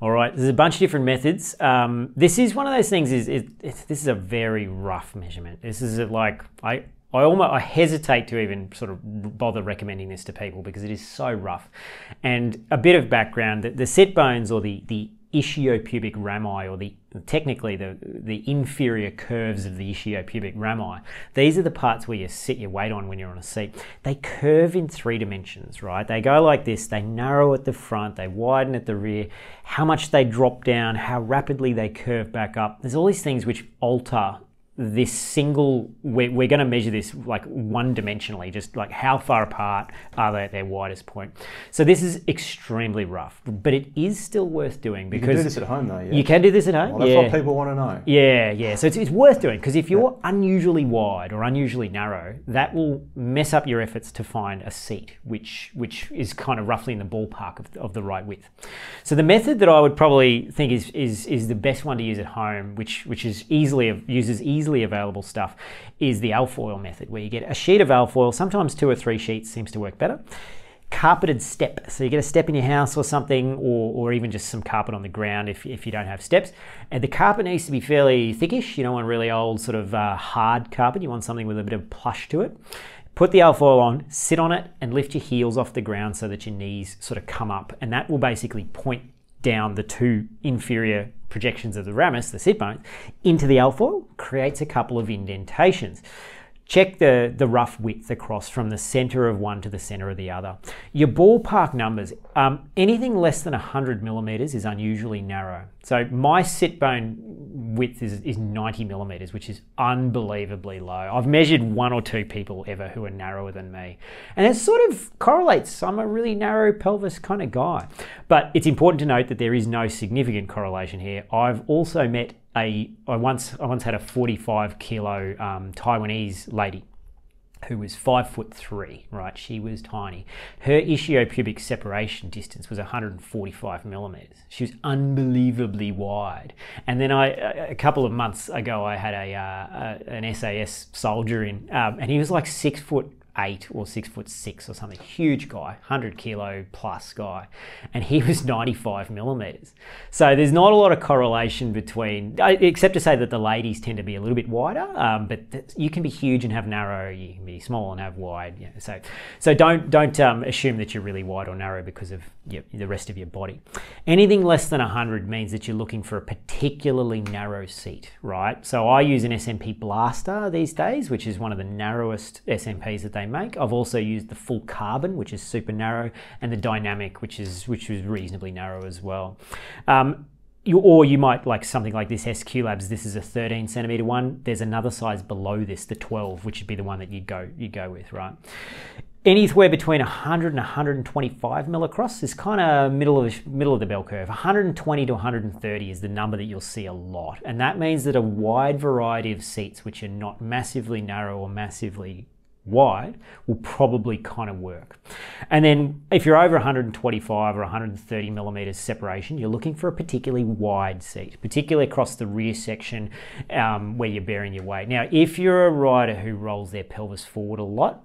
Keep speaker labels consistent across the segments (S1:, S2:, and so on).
S1: All right, there's a bunch of different methods. This is one of those things. This is a very rough measurement. This is like I hesitate to even sort of bother recommending this to people because it is so rough. And a bit of background: the sit bones, or the ishiopubic rami, or technically the inferior curves of the ishiopubic rami. These are the parts where you sit your weight on when you're on a seat. They curve in 3 dimensions, right? They go like this, they narrow at the front, they widen at the rear, how much they drop down, how rapidly they curve back up. There's all these things which alter this single, we're going to measure this like one-dimensionally, just like how far apart are they at their widest point. So this is extremely rough, but it is still worth doing because...
S2: You can do this at home though, yeah?
S1: You can do this at home,
S2: well, that's what people want to know.
S1: Yeah. So it's worth doing because if you're unusually wide or unusually narrow, that will mess up your efforts to find a seat which is kind of roughly in the ballpark of the right width. So the method that I would probably think is the best one to use at home, which is uses easily available stuff, is the alfoil method, where you get a sheet of alfoil, sometimes 2 or 3 sheets seems to work better. Carpeted step, so you get a step in your house or something, or even just some carpet on the ground if you don't have steps. And the carpet needs to be fairly thickish. You don't want really old sort of hard carpet. You want something with a bit of plush to it. Put the alfoil on, sit on it, and lift your heels off the ground so that your knees sort of come up, and that will basically point down the 2 inferior projections of the ramus, the sit bones, into the alfoil, creates a couple of indentations. Check the rough width across from the center of one to the center of the other. Your ballpark numbers, anything less than 100 millimeters is unusually narrow. So my sit bone width is 90 millimeters, which is unbelievably low. I've measured 1 or 2 people ever who are narrower than me. And it sort of correlates. I'm a really narrow pelvis kind of guy. But it's important to note that there is no significant correlation here. I've also met I once had a 45 kilo Taiwanese lady who was 5'3", right? She was tiny. Her ishiopubic separation distance was 145 millimeters. She was unbelievably wide. And then a couple of months ago, I had an SAS soldier in, and he was like 6'8" or 6'6" or something. Huge guy, 100 kilo plus guy, and he was 95 millimeters. So there's not a lot of correlation between, except to say that the ladies tend to be a little bit wider, but you can be huge and have narrow, you can be small and have wide. You know, so don't assume that you're really wide or narrow because of the rest of your body. Anything less than 100 means that you're looking for a particularly narrow seat, right? So I use an SMP Blaster these days, which is one of the narrowest SMPs that they make. I've also used the full carbon, which is super narrow, and the dynamic, which is reasonably narrow as well. Or you might like something like this SQ Labs. This is a 13 centimeter one. There's another size below this, the 12, which would be the one that you go with, right? Anywhere between 100 and 125 mil across is kind of middle of the bell curve. 120 to 130 is the number that you'll see a lot, and that means that a wide variety of seats, which are not massively narrow or massively wide, will probably kind of work. And then if you're over 125 or 130 millimeters separation, you're looking for a particularly wide seat, particularly across the rear section where you're bearing your weight. Now, if you're a rider who rolls their pelvis forward a lot,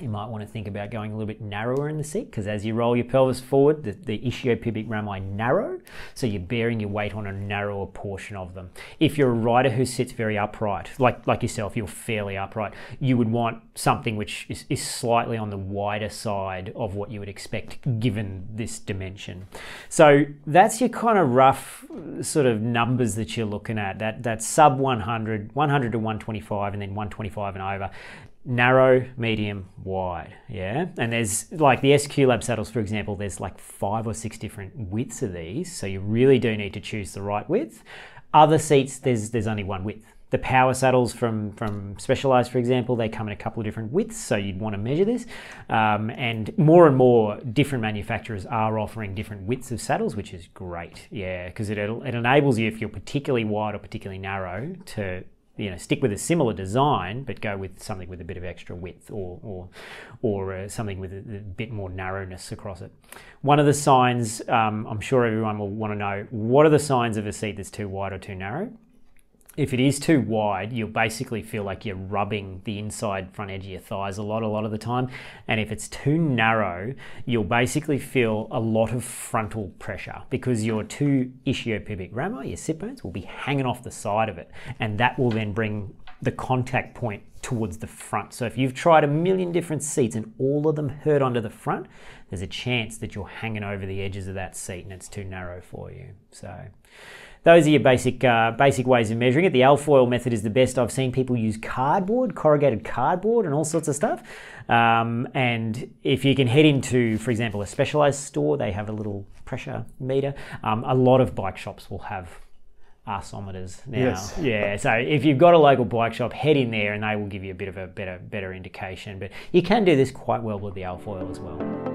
S1: you might want to think about going a little bit narrower in the seat, because as you roll your pelvis forward, the ishiopubic rami narrow, so you're bearing your weight on a narrower portion of them. If you're a rider who sits very upright, like yourself, you're fairly upright, you would want something which is slightly on the wider side of what you would expect given this dimension. So that's your kind of rough sort of numbers that you're looking at, that sub 100, 100 to 125, and then 125 and over. Narrow, medium, wide, yeah? And there's like the SQ Lab saddles, for example, there's like 5 or 6 different widths of these, so you really do need to choose the right width. Other seats, there's only one width. The power saddles from Specialized, for example, they come in a couple of different widths, so you'd want to measure this. And more different manufacturers are offering different widths of saddles, which is great, yeah, because it enables you, if you're particularly wide or particularly narrow, to stick with a similar design, but go with something with a bit of extra width or something with a bit more narrowness across it. One of the signs, I'm sure everyone will want to know, what are the signs of a seat that's too wide or too narrow? If it is too wide, you'll basically feel like you're rubbing the inside front edge of your thighs a lot of the time. And if it's too narrow, you'll basically feel a lot of frontal pressure because your two ischiopubic rami, your sit bones, will be hanging off the side of it. And that will then bring the contact point towards the front. So if you've tried a million different seats and all of them hurt onto the front, there's a chance that you're hanging over the edges of that seat and it's too narrow for you. So those are your basic ways of measuring it. The alfoil method is the best. I've seen people use cardboard, corrugated cardboard, and all sorts of stuff. And if you can head into, for example, a Specialized store, they have a little pressure meter. A lot of bike shops will have arsometers now.
S2: Yes.
S1: Yeah, so if you've got a local bike shop, head in there and they will give you a bit of a better indication. But you can do this quite well with the alfoil as well.